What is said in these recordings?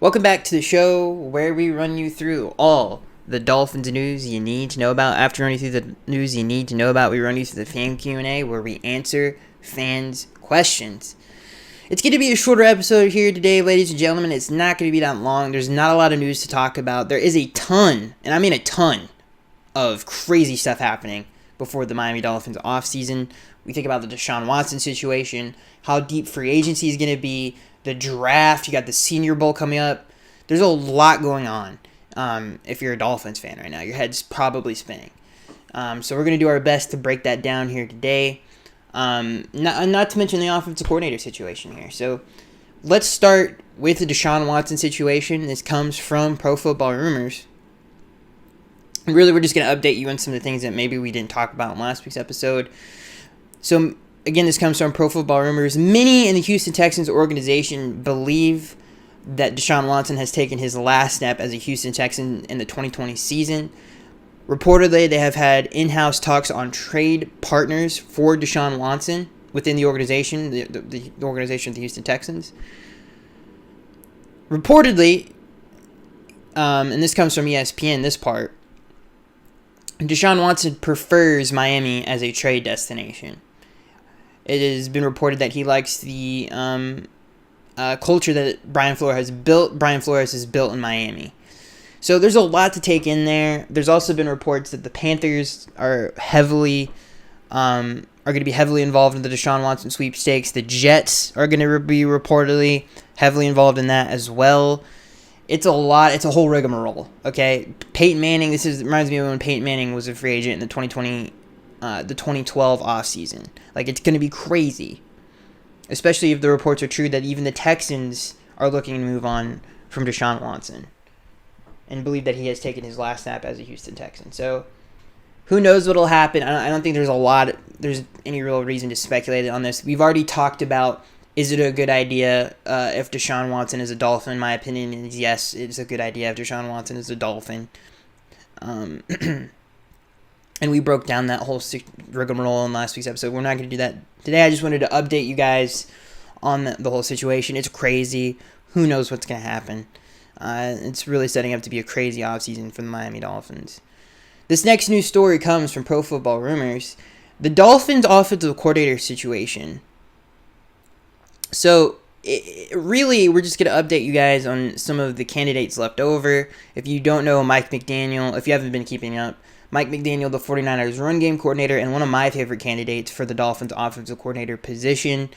Welcome back to the show where we run you through all the Dolphins news you need to know about. After running through the news you need to know about, we run you through the fan Q&A where we answer fans' questions. It's going to be a shorter episode here today, ladies and gentlemen. It's not going to be that long. There's not a lot of news to talk about. There is a ton, and I mean a ton, of crazy stuff happening before the Miami Dolphins offseason. We think about the Deshaun Watson situation, how deep free agency is going to be, the draft, you got the Senior Bowl coming up. There's a lot going on. If you're a Dolphins fan right now, your head's probably spinning. So we're going to do our best to break that down here today. Not to mention the offensive coordinator situation here. So let's start with the Deshaun Watson situation. This comes from Pro Football Rumors. Really, we're just going to update you on some of the things that maybe we didn't talk about in last week's episode. So, again, this comes from Pro Football Rumors. Many in the Houston Texans organization believe that Deshaun Watson has taken his last step as a Houston Texan in the 2020 season. Reportedly, they have had in-house talks on trade partners for Deshaun Watson within the organization, the organization of the Houston Texans. Reportedly, and this comes from ESPN, this part, Deshaun Watson prefers Miami as a trade destination. It has been reported that he likes the culture that Brian Flores has built in Miami. So there's a lot to take in there. There's also been reports that the Panthers are going to be heavily involved in the Deshaun Watson sweepstakes. The Jets are going to be reportedly heavily involved in that as well. It's a lot. It's a whole rigmarole. Okay, Peyton Manning. Reminds me of when Peyton Manning was a free agent in the 2012 offseason. Like, it's going to be crazy, especially if the reports are true that even the Texans are looking to move on from Deshaun Watson and believe that he has taken his last snap as a Houston Texan. So, who knows what will happen? I don't think there's any real reason to speculate on this. We've already talked about, is it a good idea if Deshaun Watson is a Dolphin? My opinion is yes, it's a good idea if Deshaun Watson is a Dolphin. And we broke down that whole rigmarole in last week's episode. We're not going to do that today. I just wanted to update you guys on the whole situation. It's crazy. Who knows what's going to happen? It's really setting up to be a crazy offseason for the Miami Dolphins. This next news story comes from Pro Football Rumors. The Dolphins offensive coordinator situation. So, really, we're just going to update you guys on some of the candidates left over. If you don't know Mike McDaniel, if you haven't been keeping up, Mike McDaniel, the 49ers run game coordinator and one of my favorite candidates for the Dolphins offensive coordinator position,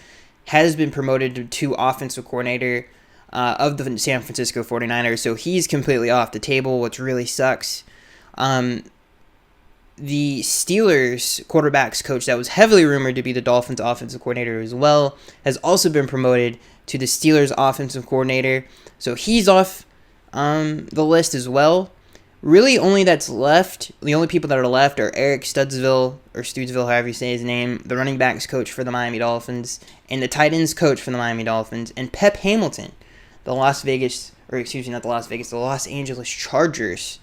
has been promoted to offensive coordinator of the San Francisco 49ers. So he's completely off the table, which really sucks. The Steelers quarterbacks coach that was heavily rumored to be the Dolphins offensive coordinator as well has also been promoted to the Steelers offensive coordinator. So he's off the list as well. Really, the only people that are left are Eric Studesville, however you say his name, the running backs coach for the Miami Dolphins, and the tight ends coach for the Miami Dolphins, and Pep Hamilton, the Los Angeles Chargers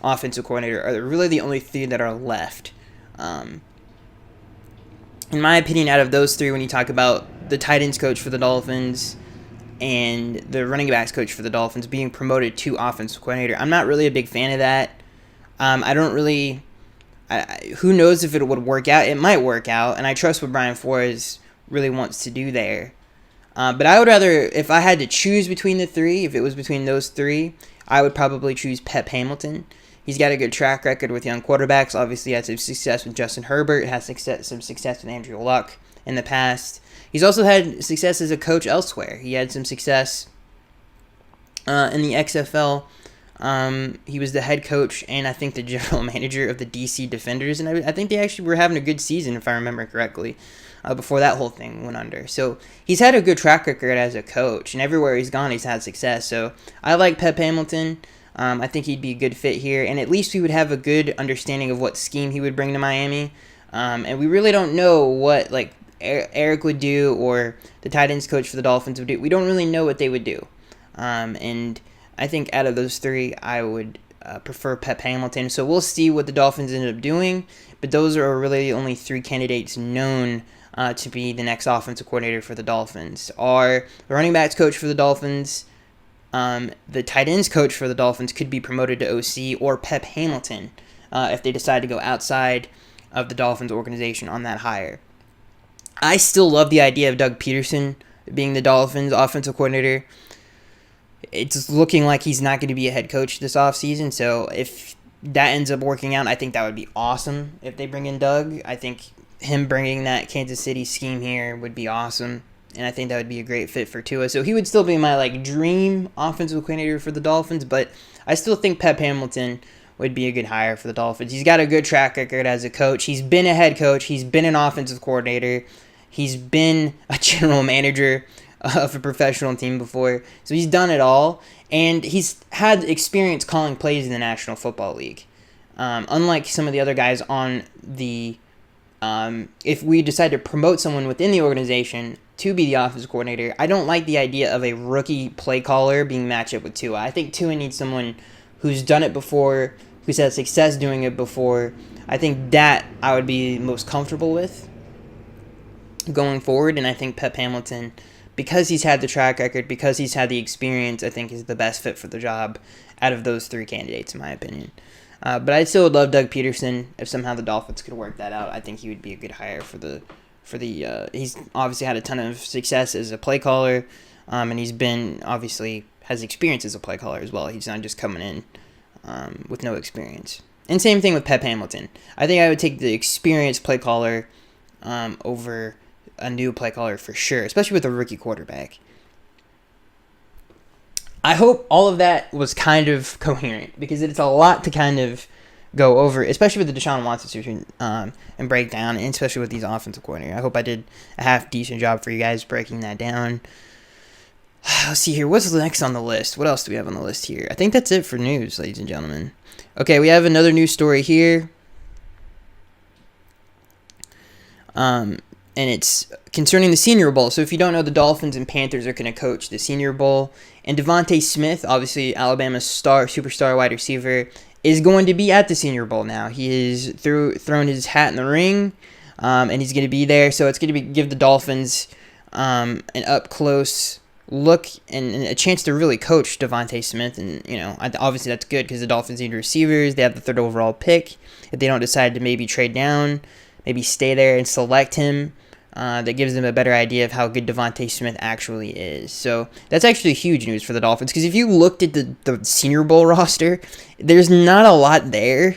offensive coordinator, are really the only three that are left. In my opinion, out of those three, when you talk about the tight ends coach for the Dolphins and the running backs coach for the Dolphins being promoted to offensive coordinator, I'm not really a big fan of that. Who knows if it would work out? It might work out, and I trust what Brian Flores really wants to do there. But I would rather, if I had to choose between the three, if it was between those three, I would probably choose Pep Hamilton. He's got a good track record with young quarterbacks. Obviously, had some success with Justin Herbert, has some success with Andrew Luck in the past. He's also had success as a coach elsewhere. He had some success in the XFL. He was the head coach and I think the general manager of the DC Defenders. And I think they actually were having a good season, if I remember correctly, before that whole thing went under. So he's had a good track record as a coach. And everywhere he's gone, he's had success. So I like Pep Hamilton. I think he'd be a good fit here. And at least we would have a good understanding of what scheme he would bring to Miami. And we really don't know what, Eric would do or the tight ends coach for the Dolphins would do. We don't really know what they would do. And I think out of those three, I would prefer Pep Hamilton. So we'll see what the Dolphins end up doing. But those are really the only three candidates known to be the next offensive coordinator for the Dolphins. Are the running backs coach for the Dolphins, the tight ends coach for the Dolphins could be promoted to OC, or Pep Hamilton if they decide to go outside of the Dolphins organization on that hire. I still love the idea of Doug Peterson being the Dolphins offensive coordinator. It's looking like he's not going to be a head coach this offseason, so if that ends up working out, I think that would be awesome if they bring in Doug. I think him bringing that Kansas City scheme here would be awesome, and I think that would be a great fit for Tua. So he would still be my dream offensive coordinator for the Dolphins, but I still think Pep Hamilton would be a good hire for the Dolphins. He's got a good track record as a coach. He's been a head coach. He's been an offensive coordinator. He's been a general manager of a professional team before. So he's done it all. And he's had experience calling plays in the National Football League. Unlike some of the other guys on the... if we decide to promote someone within the organization to be the offensive coordinator, I don't like the idea of a rookie play caller being matched up with Tua. I think Tua needs someone who's done it before, who's had success doing it before. I think that I would be most comfortable with going forward, and I think Pep Hamilton, because he's had the track record, because he's had the experience, I think is the best fit for the job out of those three candidates, in my opinion. But I still would love Doug Peterson. If somehow the Dolphins could work that out, I think he would be a good hire for the. He's obviously had a ton of success as a play caller, and he's been obviously has experience as a play caller as well. He's not just coming in with no experience. And same thing with Pep Hamilton. I think I would take the experienced play caller over a new play caller for sure, especially with a rookie quarterback. I hope all of that was kind of coherent, because it's a lot to kind of go over, especially with the Deshaun Watson situation and break down, and especially with these offensive coordinators. I hope I did a half-decent job for you guys breaking that down. Let's see here. What's next on the list? What else do we have on the list here? I think that's it for news, ladies and gentlemen. Okay, we have another news story here. And it's concerning the Senior Bowl. So if you don't know, the Dolphins and Panthers are going to coach the Senior Bowl. And Devontae Smith, obviously Alabama's superstar wide receiver, is going to be at the Senior Bowl now. He has thrown his hat in the ring, and he's going to be there. So it's going to give the Dolphins an up-close look and a chance to really coach Devontae Smith. And, obviously that's good because the Dolphins need receivers. They have the third overall pick. If they don't decide to maybe trade down, maybe stay there and select him, that gives them a better idea of how good Devontae Smith actually is. So that's actually huge news for the Dolphins, because if you looked at the Senior Bowl roster, there's not a lot there.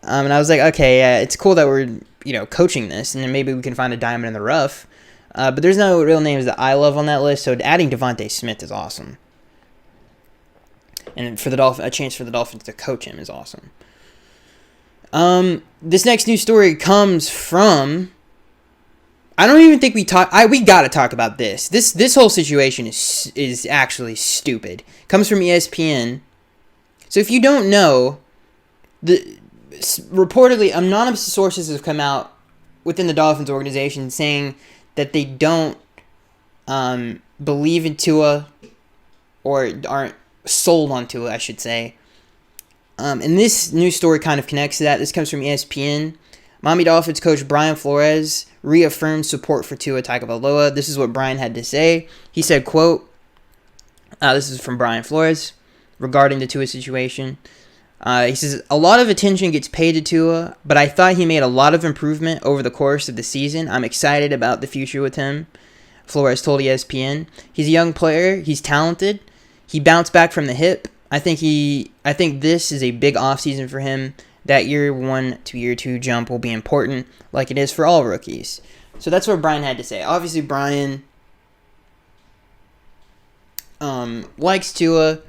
And I was like, okay, yeah, it's cool that we're coaching this, and then maybe we can find a diamond in the rough. But there's no real names that I love on that list, so adding Devontae Smith is awesome. And for the a chance for the Dolphins to coach him is awesome. This next news story comes from... I don't even think we gotta talk about this. This whole situation is actually stupid. Comes from ESPN. So if you don't know, reportedly anonymous sources have come out within the Dolphins organization saying that they don't believe in Tua, or aren't sold on Tua, I should say. And this news story kind of connects to that. This comes from ESPN. Miami Dolphins coach Brian Flores reaffirmed support for Tua Tagovailoa. This is what Brian had to say. He said, quote, this is from Brian Flores regarding the Tua situation. He says, a lot of attention gets paid to Tua, but I thought he made a lot of improvement over the course of the season. I'm excited about the future with him, Flores told ESPN. He's a young player. He's talented. He bounced back from the hip. I think this is a big offseason for him. That year 1 to year 2 jump will be important, like it is for all rookies. So that's what Brian had to say. Obviously, Brian likes Tua,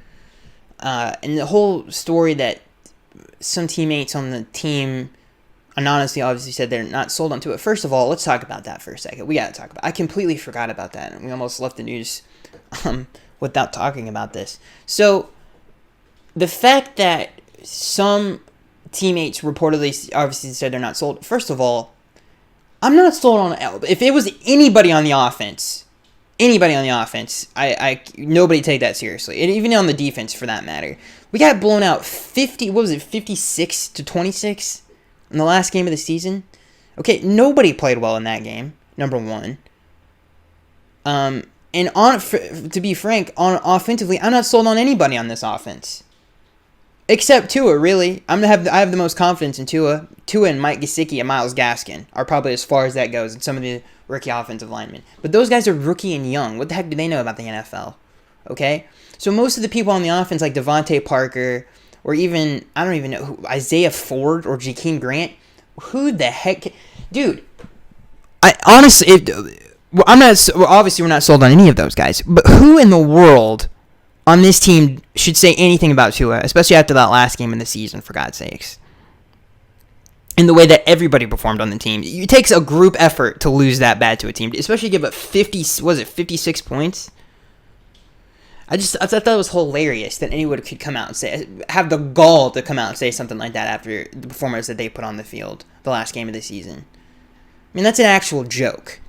and the whole story that some teammates on the team anonymously obviously said they're not sold on Tua. First of all, let's talk about that for a second. We got to talk about it. I completely forgot about that, and we almost left the news without talking about this. So the fact that some teammates reportedly obviously said they're not sold. First of all, I'm not sold on L. If it was anybody on the offense, I nobody take that seriously. And even on the defense for that matter. We got blown out 56 to 26 in the last game of the season. Okay, nobody played well in that game, number one. And to be frank, on offensively, I'm not sold on anybody on this offense. Except Tua, really. I have the most confidence in Tua. Tua and Mike Gesicki and Myles Gaskin are probably as far as that goes, and some of the rookie offensive linemen. But those guys are rookie and young. What the heck do they know about the NFL? Okay? So most of the people on the offense, like Devontae Parker, or even, I don't even know, Isaiah Ford or Jakeem Grant, who the heck... Dude, I honestly... obviously, we're not sold on any of those guys, but who in the world on this team should say anything about Tua, especially after that last game in the season, for God's sakes? In the way that everybody performed on the team. It takes a group effort to lose that bad to a team, especially give up 56 points? I thought that was hilarious that anyone could come out and have the gall to come out and say something like that after the performance that they put on the field the last game of the season. I mean, that's an actual joke.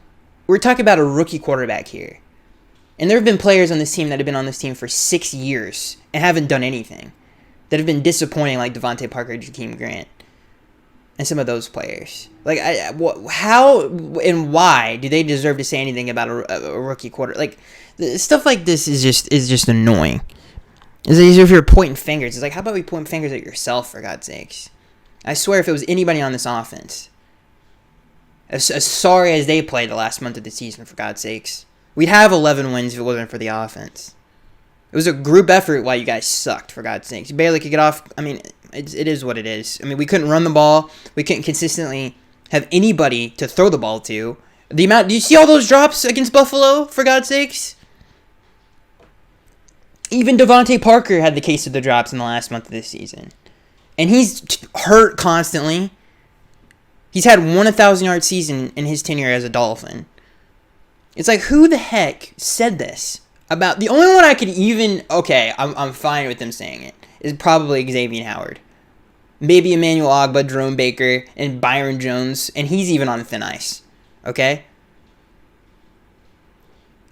We're talking about a rookie quarterback here. And there have been players on this team that have been on this team for 6 years and haven't done anything. That have been disappointing, like Devontae Parker and Jakeem Grant. And some of those players. Like, how and why do they deserve to say anything about a rookie quarter? Like, stuff like this is just annoying. It's as if you're pointing fingers. It's like, how about we point fingers at yourself, for God's sakes? I swear, if it was anybody on this offense, as sorry as they played the last month of the season, for God's sakes, we'd have 11 wins if it wasn't for the offense. It was a group effort while you guys sucked, for God's sakes. You barely could get off. I mean, it is what it is. I mean, we couldn't run the ball. We couldn't consistently have anybody to throw the ball to. Do you see all those drops against Buffalo, for God's sakes? Even Devontae Parker had the case of the drops in the last month of this season. And he's hurt constantly. He's had 1,000-yard season in his tenure as a Dolphin. It's like, who the heck said this? About the only one I could even... Okay, I'm fine with them saying it. Is probably Xavier Howard. Maybe Emmanuel Ogbah, Jerome Baker, and Byron Jones. And he's even on thin ice. Okay?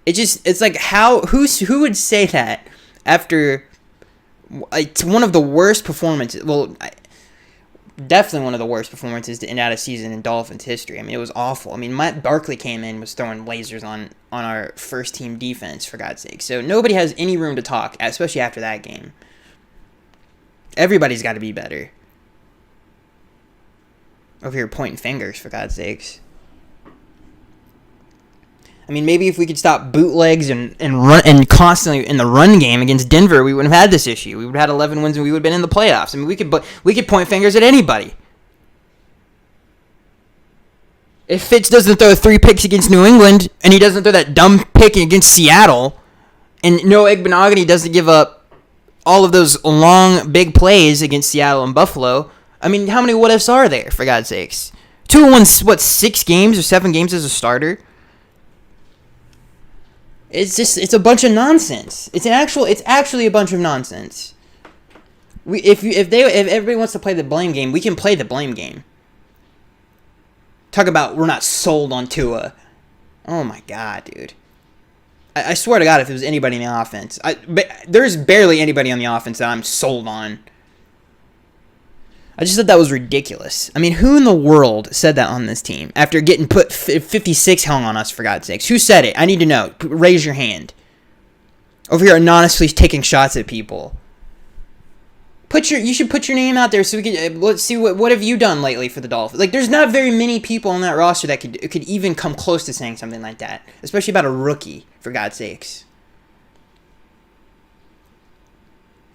It's like, who would say that after... It's one of the worst performances... Well, definitely one of the worst performances to end out a season in Dolphins history. I mean, it was awful. I mean, Matt Barkley came in, was throwing lasers on our first team defense, for God's sake. So nobody has any room to talk, especially after that game. Everybody's got to be better. Over here pointing fingers, for God's sakes. I mean, maybe if we could stop bootlegs and run and constantly in the run game against Denver, we wouldn't have had this issue. We would have had 11 wins and we would have been in the playoffs. I mean, we could point fingers at anybody. If Fitz doesn't throw 3 picks against New England and he doesn't throw that dumb pick against Seattle, and Noah Igbenogany doesn't give up all of those long, big plays against Seattle and Buffalo, I mean, how many what-ifs are there, for God's sakes? 2-1, 6 games or 7 games as a starter? It's a bunch of nonsense. It's actually a bunch of nonsense. If everybody wants to play the blame game, we can play the blame game. Talk about we're not sold on Tua. Oh my God, dude. I swear to God, if it was anybody in the offense, there's barely anybody on the offense that I'm sold on. I just thought that was ridiculous. I mean, who in the world said that on this team after getting put 56 hung on us, for God's sakes? Who said it? I need to know. Raise your hand. Over here anonymously taking shots at people. You should put your name out there so we can let's see what have you done lately for the Dolphins. Like, there's not very many people on that roster that could even come close to saying something like that, especially about a rookie, for God's sakes.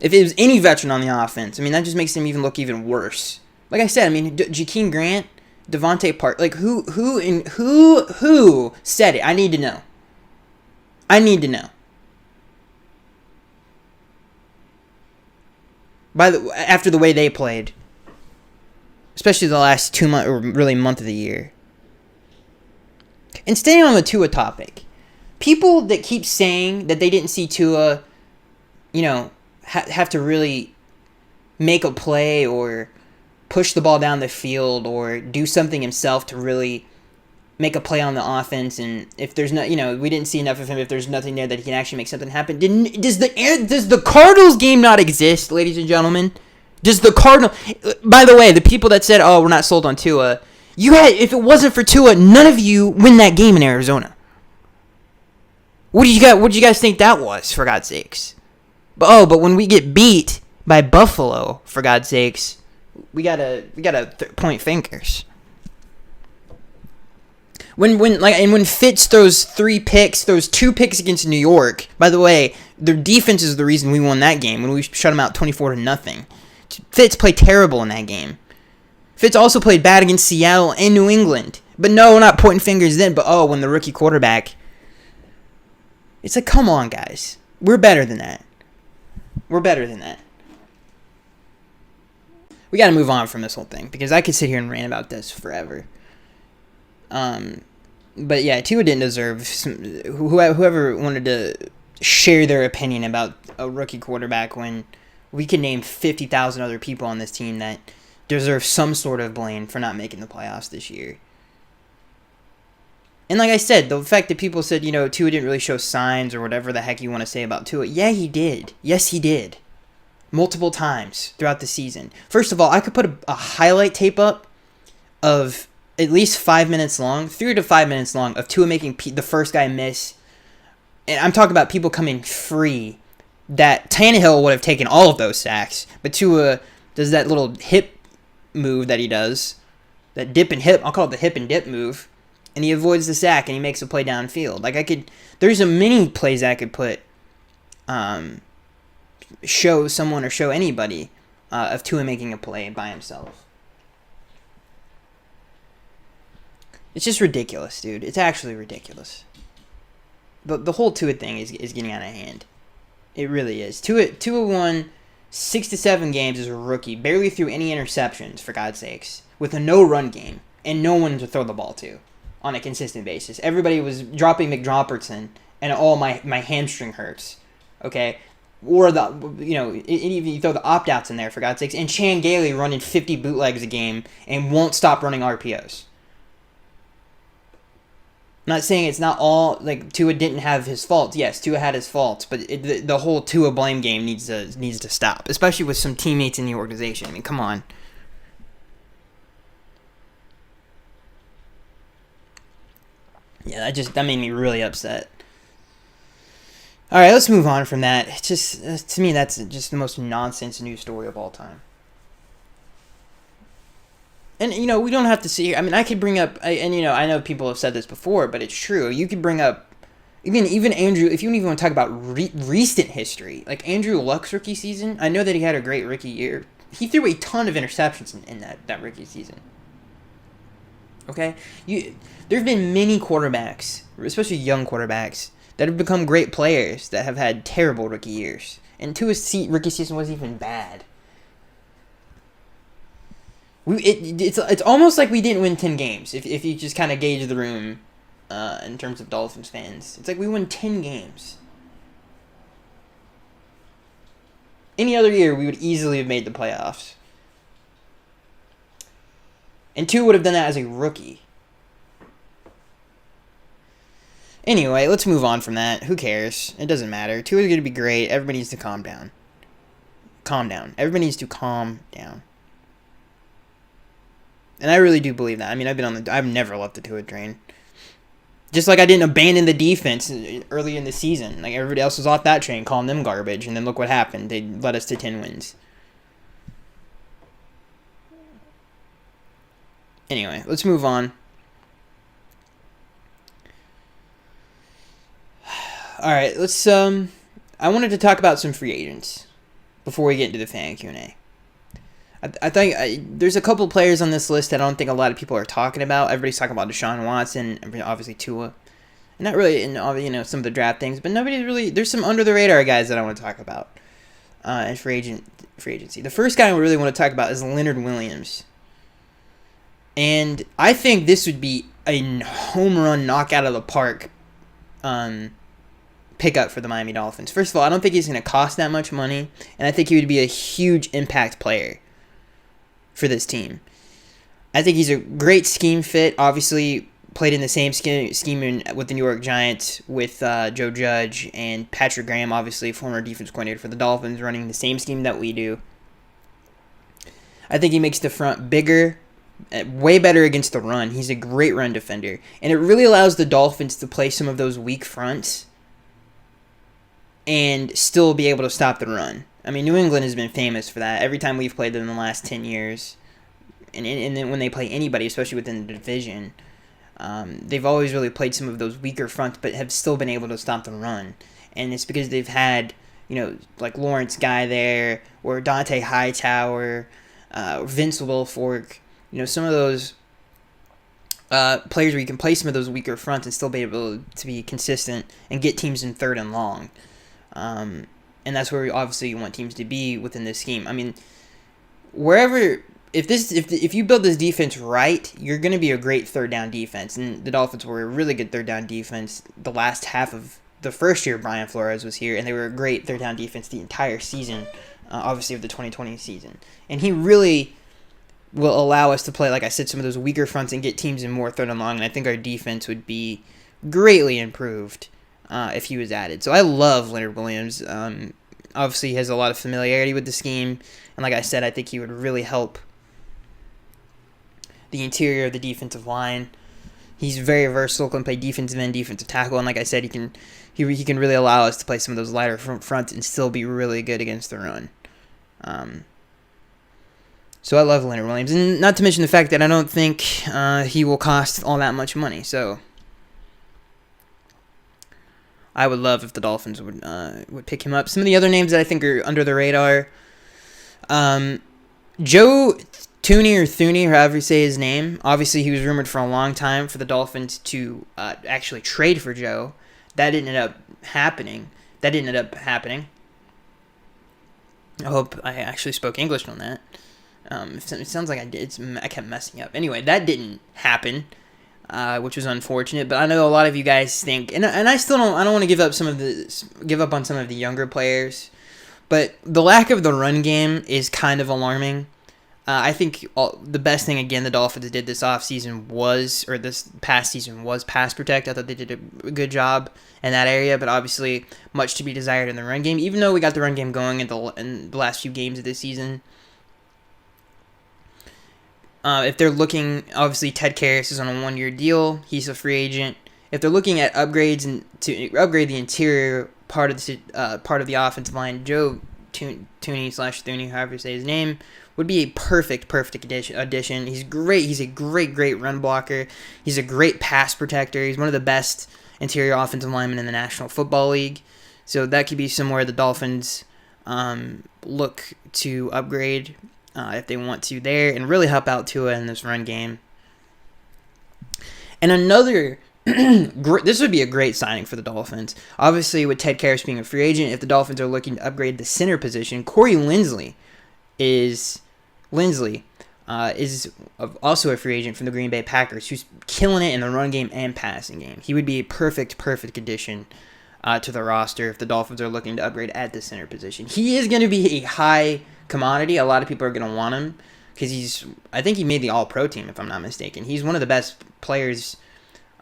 If it was any veteran on the offense, I mean, that just makes them even look even worse. Like I said, I mean, Jakeem Grant, Devontae Parker, like who said it? I need to know. After the way they played, especially the last 2 months or really month of the year. And staying on the Tua topic, people that keep saying that they didn't see Tua, have to really make a play or push the ball down the field or do something himself to really make a play on the offense. And if there's no, we didn't see enough of him. If there's nothing there that he can actually make something happen, does the Cardinals game not exist, ladies and gentlemen? Does the Cardinal? By the way, the people that said, "Oh, we're not sold on Tua," if it wasn't for Tua, none of you win that game in Arizona. What do you guys think that was, for God's sakes? But when we get beat by Buffalo, for God's sakes, we gotta point fingers. When Fitz throws 3 picks, throws 2 picks against New York. By the way, their defense is the reason we won that game when we shut them out 24-0. Fitz played terrible in that game. Fitz also played bad against Seattle and New England. But no, we're not pointing fingers then. But when the rookie quarterback, it's like, come on, guys, we're better than that. We're better than that. We got to move on from this whole thing because I could sit here and rant about this forever. But yeah, Tua didn't deserve whoever wanted to share their opinion about a rookie quarterback when we can name 50,000 other people on this team that deserve some sort of blame for not making the playoffs this year. And like I said, the fact that people said, Tua didn't really show signs or whatever the heck you want to say about Tua, yeah, he did. Yes, he did. Multiple times throughout the season. First of all, I could put a highlight tape up of at least 5 minutes long, 3 to 5 minutes long, of Tua making the first guy miss. And I'm talking about people coming free that Tannehill would have taken all of those sacks. But Tua does that little hip move that he does. That dip and hip. I'll call it the hip and dip move. And he avoids the sack and he makes a play downfield. There's a many plays I could put, show someone or show anybody of Tua making a play by himself. It's just ridiculous, dude. It's actually ridiculous. The whole Tua thing is getting out of hand. It really is. Tua won 6 to 7 games as a rookie, barely threw any interceptions, for God's sakes, with a no-run game, and no one to throw the ball to on a consistent basis. Everybody was dropping McDropperson, and my hamstring hurts, okay? Or even you throw the opt-outs in there, for God's sakes, and Chan Gailey running 50 bootlegs a game and won't stop running RPOs. I'm not saying it's not all, Tua didn't have his faults. Yes, Tua had his faults, but the whole Tua blame game needs to stop, especially with some teammates in the organization. I mean, come on. Yeah, that made me really upset. All right, let's move on from that. It's just, to me, that's just the most nonsense news story of all time. And, we don't have to see here. I mean, I could bring up, I know people have said this before, but it's true. You could bring up, even Andrew, if you even want to talk about recent history, like Andrew Luck's rookie season, I know that he had a great rookie year. He threw a ton of interceptions in that rookie season. Okay? There have been many quarterbacks, especially young quarterbacks, that have become great players that have had terrible rookie years. And Tua's rookie season wasn't even bad. It's almost like we didn't win 10 games, if you just kind of gauge the room in terms of Dolphins fans. It's like we won 10 games. Any other year, we would easily have made the playoffs. And Tua would have done that as a rookie. Anyway, let's move on from that. Who cares? It doesn't matter. Tua's going to be great. Everybody needs to calm down. Calm down. Everybody needs to calm down. And I really do believe that. I mean, I've never left the Tua train. Just like I didn't abandon the defense early in the season. Like everybody else was off that train, calling them garbage, and then look what happened. They led us to 10 wins. Anyway, let's move on. All right, let's. I wanted to talk about some free agents before we get into the fan Q&A. I think there's a couple players on this list that I don't think a lot of people are talking about. Everybody's talking about Deshaun Watson, obviously Tua, and not really, and some of the draft things, but nobody's really. There's some under the radar guys that I want to talk about in free agency. The first guy I really want to talk about is Leonard Williams, and I think this would be a home run knockout of the park pickup for the Miami Dolphins. First of all, I don't think he's going to cost that much money, and I think he would be a huge impact player for this team. I think he's a great scheme fit. Obviously, played in the same scheme with the New York Giants with Joe Judge and Patrick Graham, obviously former defense coordinator for the Dolphins, running the same scheme that we do. I think he makes the front bigger, way better against the run. He's a great run defender, and it really allows the Dolphins to play some of those weak fronts and still be able to stop the run. I mean, New England has been famous for that. Every time we've played them in the last 10 years, and then when they play anybody, especially within the division, they've always really played some of those weaker fronts, but have still been able to stop the run. And it's because they've had, like Lawrence Guy there, or Dante Hightower, Vince Wilfork, some of those players where you can play some of those weaker fronts and still be able to be consistent and get teams in third and long. And that's where obviously you want teams to be within this scheme. I mean, wherever if you build this defense right, you're going to be a great third down defense. And the Dolphins were a really good third down defense the last half of the first year Brian Flores was here, and they were a great third down defense the entire season, obviously of the 2020 season. And he really will allow us to play, like I said, some of those weaker fronts and get teams in more third and long. And I think our defense would be greatly improved if he was added. So I love Leonard Williams. Obviously, he has a lot of familiarity with the scheme. And like I said, I think he would really help the interior of the defensive line. He's very versatile, can play defensive end, defensive tackle. And like I said, he can really allow us to play some of those lighter fronts and still be really good against the run. So I love Leonard Williams, and not to mention the fact that I don't think he will cost all that much money. So I would love if the Dolphins would pick him up. Some of the other names that I think are under the radar, Joe Thuney or Thuney, or however you say his name. Obviously, he was rumored for a long time for the Dolphins to actually trade for Joe. That didn't end up happening. I hope I actually spoke English on that. It sounds like I did. I kept messing up. Anyway, that didn't happen, which was unfortunate. But I know a lot of you guys think, and I still don't. I don't want to give up on some of the younger players, but the lack of the run game is kind of alarming. I think the best thing again the Dolphins did this this past season was pass protect. I thought they did a good job in that area, but obviously much to be desired in the run game. Even though we got the run game going in the last few games of this season. If they're looking, obviously Ted Karras is on a 1-year deal. He's a free agent. If they're looking at upgrades and to upgrade the interior part of the offensive line, Joe Thuney, however you say his name, would be a perfect addition. He's great. He's a great run blocker. He's a great pass protector. He's one of the best interior offensive linemen in the National Football League. So that could be somewhere the Dolphins look to upgrade if they want to there, and really help out Tua in this run game. And another, this would be a great signing for the Dolphins. Obviously, with Ted Karras being a free agent, if the Dolphins are looking to upgrade the center position, Corey Linsley is also a free agent from the Green Bay Packers, who's killing it in the run game and passing game. He would be a perfect addition to the roster if the Dolphins are looking to upgrade at the center position. He is going to be a high commodity. A lot of people are going to want him because I think he made the All-Pro team, if I'm not mistaken. He's one of the best players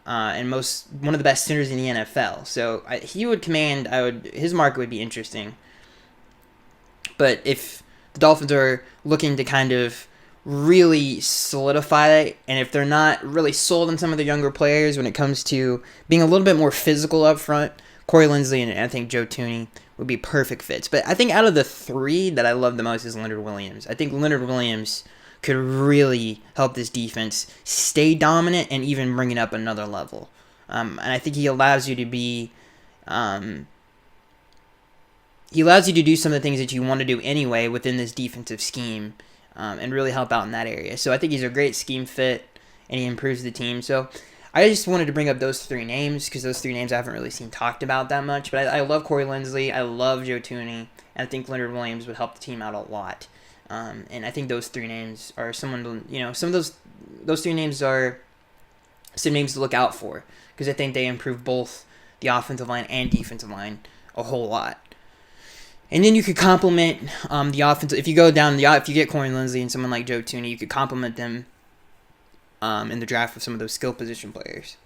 and one of the best centers in the NFL. So he would command. His market would be interesting. But if the Dolphins are looking to kind of really solidify that, and if they're not really sold on some of the younger players when it comes to being a little bit more physical up front, Corey Linsley and I think Joe Thuney would be perfect fits. But I think out of the three that I love the most is Leonard Williams. I think Leonard Williams could really help this defense stay dominant and even bring it up another level. And I think he allows you to be... he allows you to do some of the things that you want to do anyway within this defensive scheme and really help out in that area. So I think he's a great scheme fit, and he improves the team. So I just wanted to bring up those three names because those three names I haven't really seen talked about that much. But I love Corey Linsley. I love Joe Thuney. And I think Leonard Williams would help the team out a lot. And I think those three names are some of those three names are some names to look out for because I think they improve both the offensive line and defensive line a whole lot. And then you could complement the offense. If you go down if you get Corey Linsley and someone like Joe Thuney, you could complement them in the draft with some of those skill position players.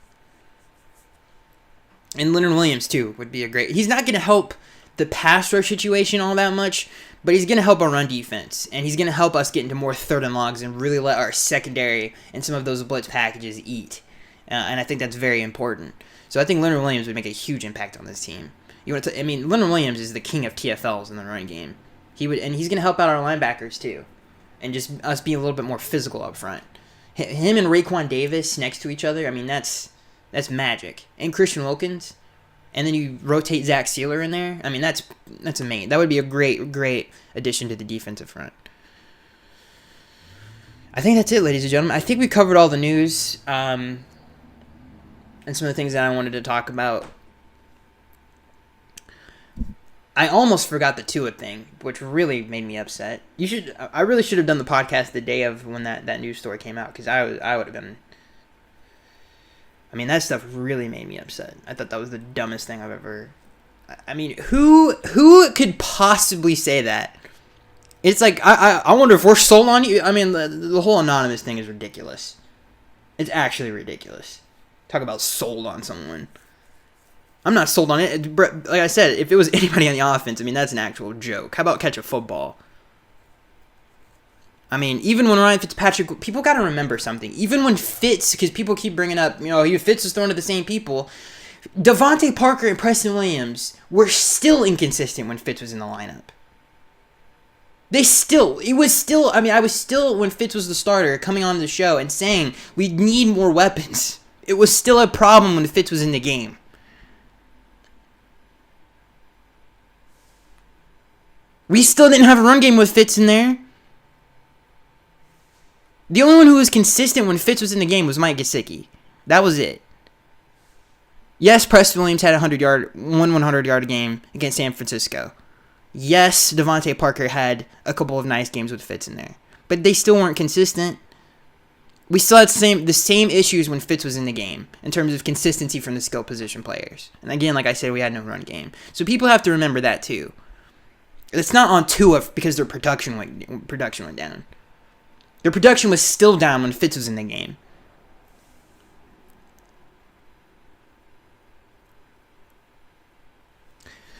And Leonard Williams too would be a great. He's not going to help the pass rush situation all that much, but he's going to help our run defense, and he's going to help us get into more third and longs and really let our secondary and some of those blitz packages eat. And I think that's very important. So I think Leonard Williams would make a huge impact on this team. You want to? I mean, Leonard Williams is the king of TFLs in the running game. He's going to help out our linebackers too, and just us being a little bit more physical up front. Him and Raekwon Davis next to each other. I mean, that's magic. And Christian Wilkins, and then you rotate Zach Sealer in there. I mean, that's amazing. That would be a great addition to the defensive front. I think that's it, ladies and gentlemen. I think we covered all the news and some of the things that I wanted to talk about. I almost forgot the Tua thing, which really made me upset. I really should have done the podcast the day of when that news story came out, because I would have been. I mean, that stuff really made me upset. I thought that was the dumbest thing I've ever. I mean, who could possibly say that? It's like I wonder if we're sold on you. I mean, the whole anonymous thing is ridiculous. It's actually ridiculous. Talk about sold on someone. I'm not sold on it. Like I said, if it was anybody on the offense, I mean, that's an actual joke. How about catch a football? I mean, even when Ryan Fitzpatrick, people got to remember something. Even when Fitz, because people keep bringing up, Fitz was thrown to the same people. Devontae Parker and Preston Williams were still inconsistent when Fitz was in the lineup. I was still, when Fitz was the starter, coming on the show and saying, we need more weapons. It was still a problem when Fitz was in the game. We still didn't have a run game with Fitz in there. The only one who was consistent when Fitz was in the game was Mike Gesicki. That was it. Yes, Preston Williams had a 100-yard game against San Francisco. Yes, Devontae Parker had a couple of nice games with Fitz in there. But they still weren't consistent. We still had the same issues when Fitz was in the game in terms of consistency from the skill position players. And again, like I said, we had no run game. So people have to remember that too. It's not on Tua because their production went down. Their production was still down when Fitz was in the game.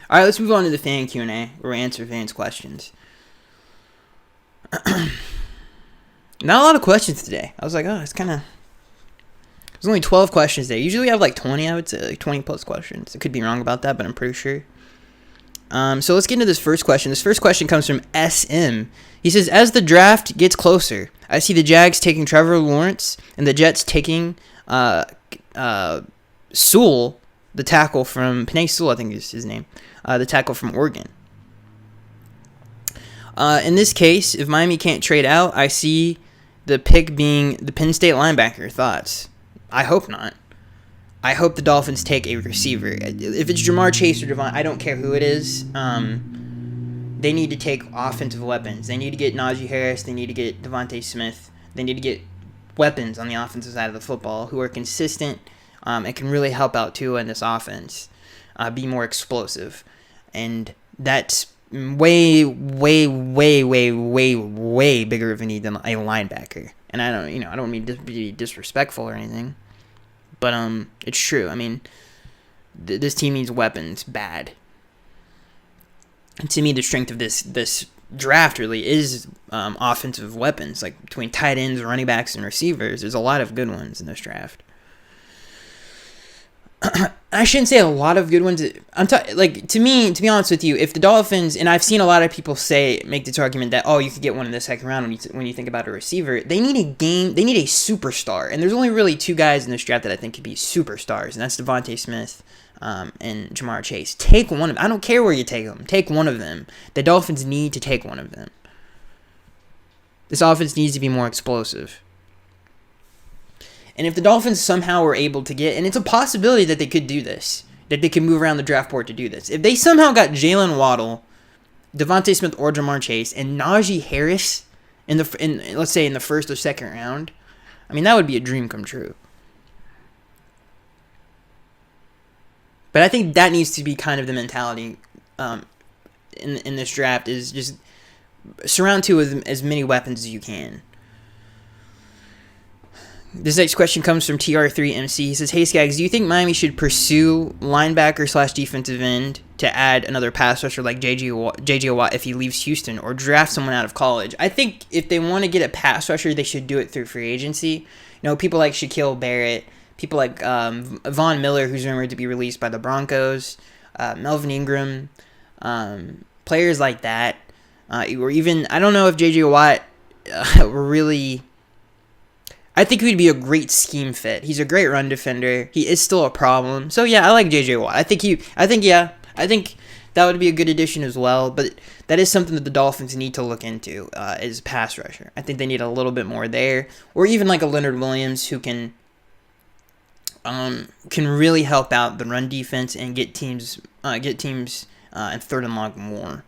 All right, let's move on to the fan Q&A, where we answer fans' questions. Not a lot of questions today. I was like, there's only 12 questions today. Usually we have like 20, I would say, like 20 plus questions. I could be wrong about that, but I'm pretty sure. So let's get into this first question. This first question comes from SM. He says, as the draft gets closer, I see the Jags taking Trevor Lawrence and the Jets taking Sewell, the tackle from Penei Sewell, I think is his name, the tackle from Oregon. In this case, if Miami can't trade out, I see the pick being the Penn State linebacker. Thoughts? I hope not. I hope the Dolphins take a receiver. If it's Jamar Chase or Devon, I don't care who it is. They need to take offensive weapons. They need to get Najee Harris. They need to get Devontae Smith. They need to get weapons on the offensive side of the football who are consistent and can really help out Tua in this offense, be more explosive. And that's way bigger of a need than a linebacker. And I don't mean to be disrespectful or anything. But it's true. I mean, this team needs weapons bad. And to me, the strength of this draft really is offensive weapons. Like between tight ends, running backs, and receivers, there's a lot of good ones in this draft. I shouldn't say a lot of good ones. To be honest with you, if the Dolphins, and I've seen a lot of people make this argument that you could get one in the second round when you think about a receiver. They need a superstar, and there's only really two guys in this draft that I think could be superstars, and that's Devontae Smith and Jamar Chase. Take one of them. I don't care where you take them. Take one of them. The Dolphins need to take one of them. This offense needs to be more explosive. And if the Dolphins somehow were able to get, and it's a possibility that they could do this, that they could move around the draft board to do this. If they somehow got Jalen Waddle, Devontae Smith, or Jamar Chase, and Najee Harris in let's say in the first or second round, I mean, that would be a dream come true. But I think that needs to be kind of the mentality in this draft, is just surround Tua with as many weapons as you can. This next question comes from TR3MC. He says, hey, Skaggs, do you think Miami should pursue linebacker/defensive end to add another pass rusher like J.J. Watt if he leaves Houston, or draft someone out of college? I think if they want to get a pass rusher, they should do it through free agency. People like Shaquille Barrett, people like Von Miller, who's rumored to be released by the Broncos, Melvin Ingram, players like that. Or even, I don't know if J.J. Watt really... I think he'd be a great scheme fit. He's a great run defender. He is still a problem. So yeah, I like J.J. Watt. I think that would be a good addition as well. But that is something that the Dolphins need to look into is pass rusher. I think they need a little bit more there, or even like a Leonard Williams who can really help out the run defense and get teams in third and long more.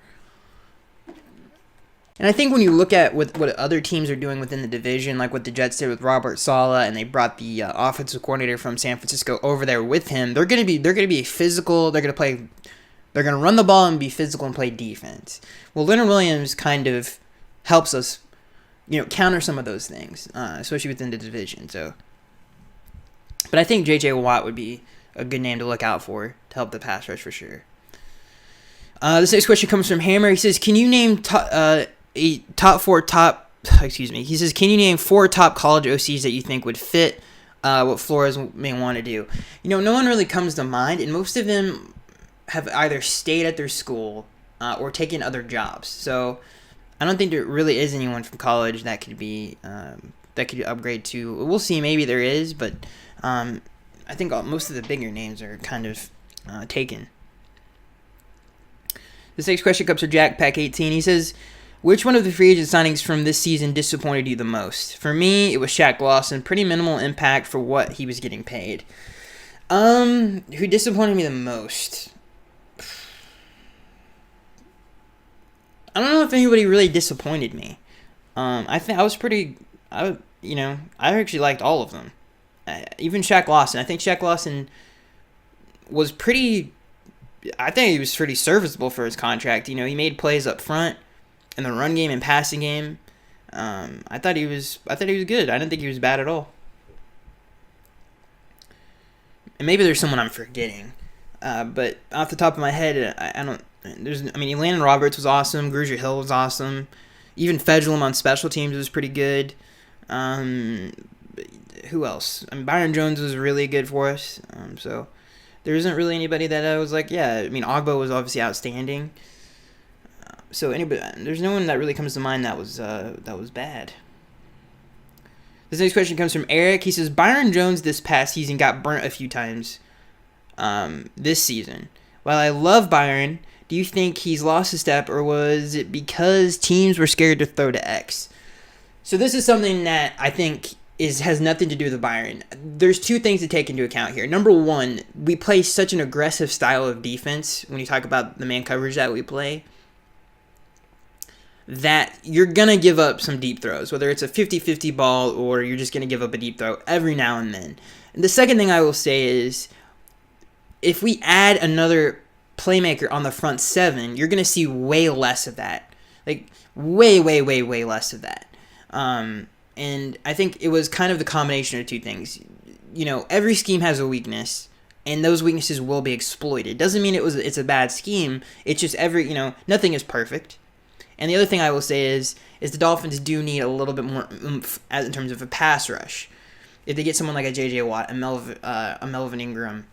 And I think when you look at what other teams are doing within the division, like what the Jets did with Robert Saleh, and they brought the offensive coordinator from San Francisco over there with him, they're gonna be physical. They're gonna run the ball and be physical and play defense. Well, Leonard Williams kind of helps us, counter some of those things, especially within the division. So, but I think J.J. Watt would be a good name to look out for to help the pass rush for sure. This next question comes from Hammer. He says, "Can you name He says, can you name 4 top college OCs that you think would fit what Flores may want to do?" No one really comes to mind, and most of them have either stayed at their school or taken other jobs. So I don't think there really is anyone from college that could be that could upgrade to. We'll see. Maybe there is, but I think most of the bigger names are kind of taken. This next question comes from Jack Pack 18. He says, "Which one of the free agent signings from this season disappointed you the most?" For me, it was Shaq Lawson. Pretty minimal impact for what he was getting paid. Who disappointed me the most? I don't know if anybody really disappointed me. I think I was pretty. I actually liked all of them. Even Shaq Lawson. I think Shaq Lawson was pretty. I think he was pretty serviceable for his contract. He made plays up front in the run game and passing game. I thought he was good. I didn't think he was bad at all. And maybe there's someone I'm forgetting, but off the top of my head, I don't. Landon Roberts was awesome. Grugier Hill was awesome. Even Fedulum on special teams was pretty good. Who else? Byron Jones was really good for us. So there isn't really anybody that I was like, yeah. Ogbo was obviously outstanding. So there's no one that really comes to mind that was bad. This next question comes from Eric. He says, "Byron Jones this past season got burnt a few times this season. While I love Byron, do you think he's lost a step, or was it because teams were scared to throw to X?" So this is something that I think has nothing to do with Byron. There's 2 things to take into account here. Number one, we play such an aggressive style of defense when you talk about the man coverage that we play, that you're going to give up some deep throws, whether it's a 50-50 ball or you're just going to give up a deep throw every now and then. And the second thing I will say is, if we add another playmaker on the front 7, you're going to see way less of that. Like, way, way, way, way less of that. And I think it was kind of the combination of 2 things. Every scheme has a weakness, and those weaknesses will be exploited. Doesn't mean it's a bad scheme. It's just nothing is perfect. And the other thing I will say is the Dolphins do need a little bit more oomph in terms of a pass rush. If they get someone like a J.J. Watt, a Melvin Ingram,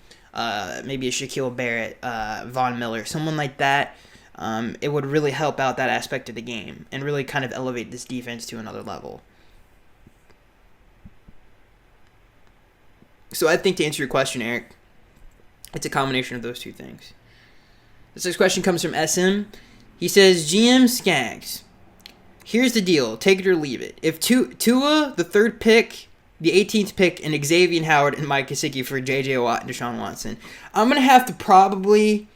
maybe a Shaquille Barrett, Von Miller, someone like that, it would really help out that aspect of the game and really kind of elevate this defense to another level. So I think, to answer your question, Eric, it's a combination of those 2 things. This next question comes from SM. He says, "GM Skaggs, here's the deal. Take it or leave it. If Tua, the 3rd pick, the 18th pick, and Xavier Howard and Mike Gesicki for J.J. Watt and Deshaun Watson, I'm going to have to probably...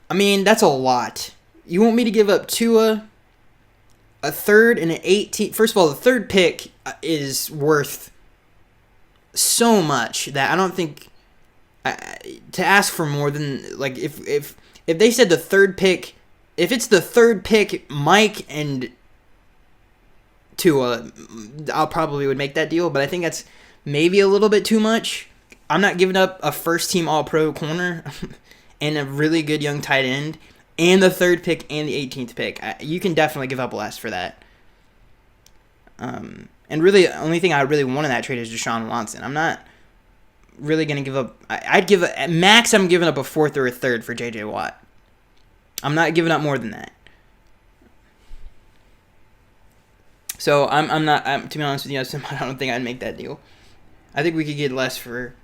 that's a lot. You want me to give up Tua, a 3rd, and an 18th... First of all, the 3rd pick is worth so much that I don't think... to ask for more than... If they said the 3rd pick... If it's the 3rd pick, Mike and Tua, I'll probably would make that deal, but I think that's maybe a little bit too much. I'm not giving up a first-team All-Pro corner and a really good young tight end and the 3rd pick and the 18th pick. You can definitely give up less for that. And really, the only thing I really want in that trade is Deshaun Watson. I'm not really going to give up. I'd give at max. I'm giving up a fourth or a third for J.J. Watt. I'm not giving up more than that. So I'm not. To be honest with you, I don't think I'd make that deal. I think we could get less for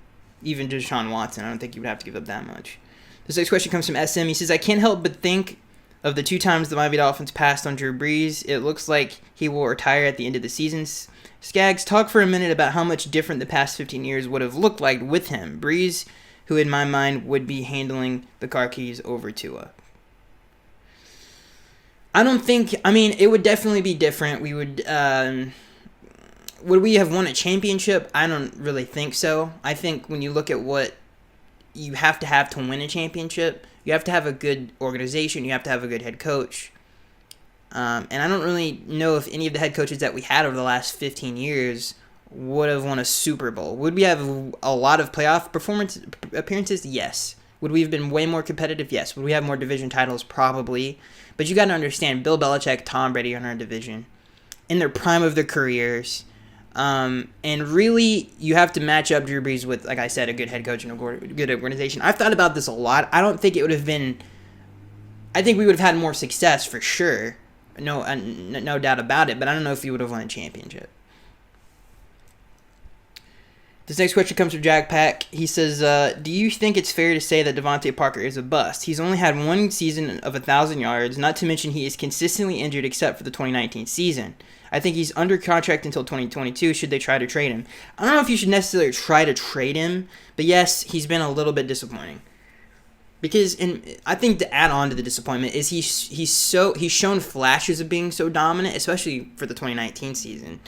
even Deshaun Watson. I don't think you would have to give up that much. This next question comes from SM. He says, I can't help but think of the 2 times the Miami Dolphins passed on Drew Brees. It looks like he will retire at the end of the season. Skaggs, talk for a minute about how much different the past 15 years would have looked like with him. Brees, who in my mind would be handling the car keys over Tua. I don't think, it would definitely be different. We would we have won a championship? I don't really think so. I think when you look at what you have to win a championship, you have to have a good organization, you have to have a good head coach. And I don't really know if any of the head coaches that we had over the last 15 years would have won a Super Bowl. Would we have a lot of playoff appearances? Yes. Would we have been way more competitive? Yes. Would we have more division titles? Probably. But you got to understand, Bill Belichick, Tom Brady are in our division, in their prime of their careers. And really, you have to match up Drew Brees with, like I said, a good head coach and a good organization. I've thought about this a lot. I don't think it would have been... I think we would have had more success for sure. No doubt about it. But I don't know if we would have won a championship. This next question comes from Jack Pack. He says, do you think it's fair to say that Devontae Parker is a bust? He's only had 1 season of 1,000 yards, not to mention he is consistently injured except for the 2019 season. I think he's under contract until 2022 should they try to trade him. I don't know if you should necessarily try to trade him, but yes, he's been a little bit disappointing. Because, and I think to add on to the disappointment is he's shown flashes of being so dominant, especially for the 2019 season.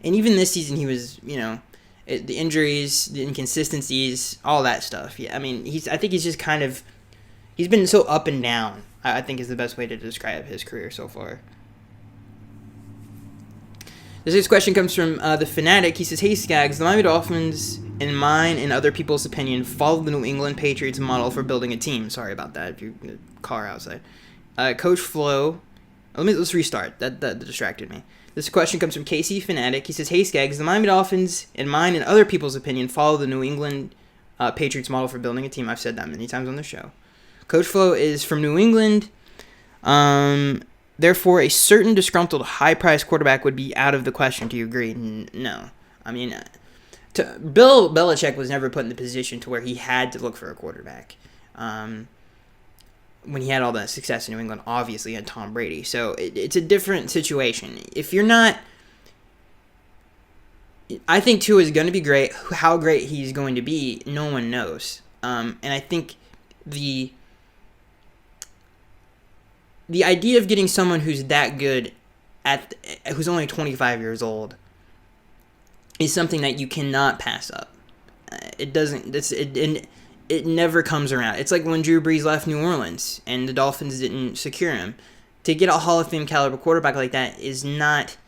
And even this season he was, the injuries, the inconsistencies, all that stuff. Yeah, I think he's just he's been so up and down, I think is the best way to describe his career so far. This next question comes from the Fanatic. He says, hey Skaggs, the Miami Dolphins, in mine and other people's opinion, follow the New England Patriots model for building a team. Sorry about that, if you're in a car outside. Coach Flo, let's restart, that distracted me. This question comes from KC Fanatic. He says, hey Skaggs, the Miami Dolphins, in mine and other people's opinion, follow the New England Patriots model for building a team. I've said that many times on the show. Coach Flo is from New England. Therefore, a certain disgruntled, high-priced quarterback would be out of the question. Do you agree? No. Bill Belichick was never put in the position to where he had to look for a quarterback. When he had all that success in New England, obviously he had Tom Brady. So it's a different situation. If you're not... I think Tua is going to be great. How great he's going to be, no one knows. And I think the idea of getting someone who's that good, who's only 25 years old, is something that you cannot pass up. It never comes around. It's like when Drew Brees left New Orleans and the Dolphins didn't secure him. To get a Hall of Fame caliber quarterback like that is not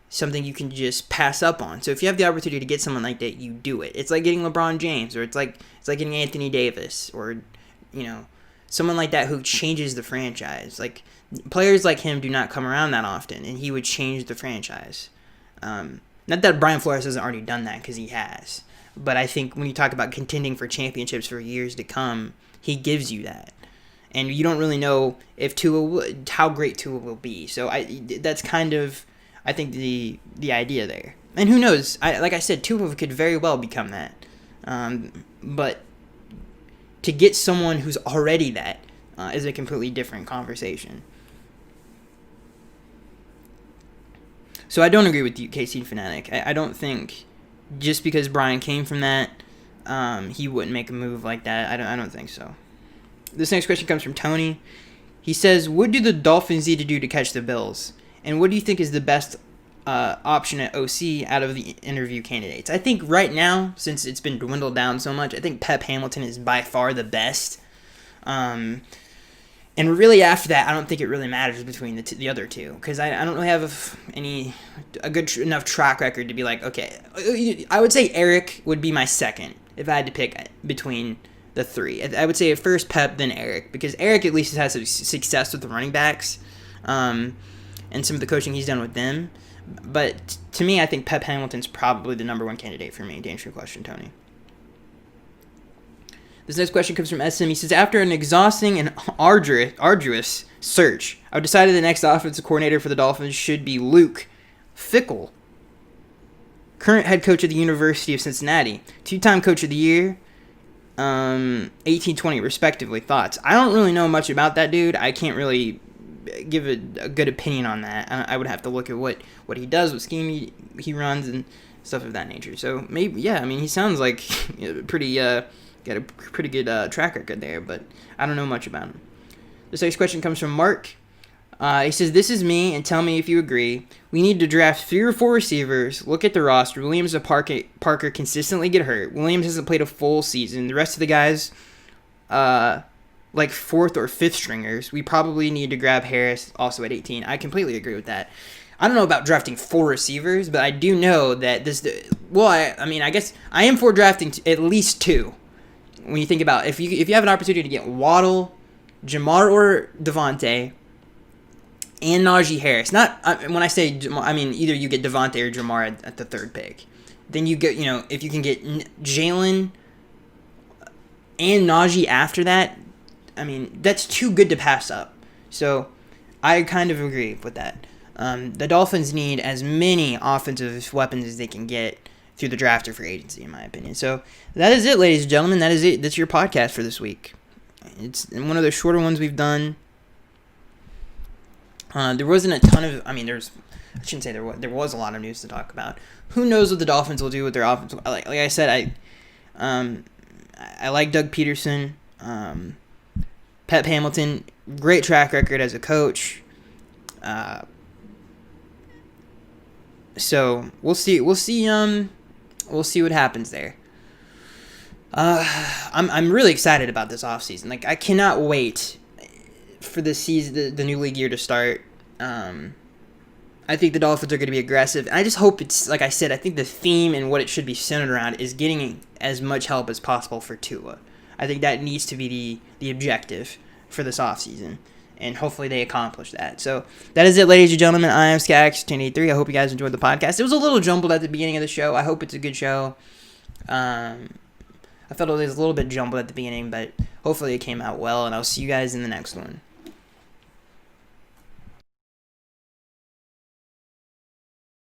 something you can just pass up on. So if you have the opportunity to get someone like that, you do it. It's like getting LeBron James, or it's like getting Anthony Davis, or someone like that who changes the franchise. Like, players like him do not come around that often, and he would change the franchise. Not that Brian Flores hasn't already done that, because he has. But I think when you talk about contending for championships for years to come, he gives you that. And you don't really know if how great Tua will be. So that's kind of, I think, the idea there. And who knows? Like I said, Tua could very well become that. But to get someone who's already that is a completely different conversation. So I don't agree with you, KC Fanatic. I don't think just because Brian came from that, he wouldn't make a move like that. I don't think so. This next question comes from Tony. He says, what do the Dolphins need to do to catch the Bills? And what do you think is the best option at OC out of the interview candidates? I think right now, since it's been dwindled down so much, I think Pep Hamilton is by far the best. And really after that, I don't think it really matters between the other two. Because I don't really have a good enough track record to be like, okay. I would say Eric would be my second if I had to pick between the three. I would say at first Pep, then Eric. Because Eric at least has some success with the running backs. And some of the coaching he's done with them. But to me, I think Pep Hamilton's probably the number one candidate for me. To answer your question, Tony. This next question comes from SM. He says, after an exhausting and arduous search, I've decided the next offensive coordinator for the Dolphins should be Luke Fickell, current head coach of the University of Cincinnati, 2-time coach of the year, 18-20 respectively. Thoughts? I don't really know much about that dude. I can't really give a good opinion on that. I would have to look at what he does, what scheme he runs, and stuff of that nature. So maybe, yeah, I mean, he sounds like pretty got a pretty good track record there, but I don't know much about him. This next question comes from Mark. He says, this is me, and tell me if you agree. We need to draft 3 or 4 receivers, look at the roster. Williams and Parker consistently get hurt. Williams hasn't played a full season. The rest of the guys, like 4th or 5th stringers. We probably need to grab Harris also at 18. I completely agree with that. I don't know about drafting 4 receivers, but I do know that this, well, I guess I am for drafting at least 2. When you think about if you have an opportunity to get Waddle, Jamar or Devontae, and Najee Harris. Not when I say I mean either you get Devontae or Jamar at the 3rd pick. Then you get, if you can get Jalen and Najee after that, I mean that's too good to pass up. So I kind of agree with that. The Dolphins need as many offensive weapons as they can get through the draft or free agency, in my opinion. So that is it, ladies and gentlemen. That is it. That's your podcast for this week. It's one of the shorter ones we've done. There wasn't a ton of. I shouldn't say there was a lot of news to talk about. Who knows what the Dolphins will do with their offense? Like I said, I like Doug Peterson, Pep Hamilton, great track record as a coach. So we'll see. We'll see what happens there. I'm really excited about this offseason. Like, I cannot wait for the season, the new league year to start. I think the Dolphins are going to be aggressive. And I just hope it's, like I said, I think the theme and what it should be centered around is getting as much help as possible for Tua. I think that needs to be the objective for this offseason. And hopefully they accomplish that. So that is it, ladies and gentlemen. I am Skyx1083. I hope you guys enjoyed the podcast. It was a little jumbled at the beginning of the show. I hope it's a good show. I felt it was a little bit jumbled at the beginning, but hopefully it came out well. And I'll see you guys in the next one.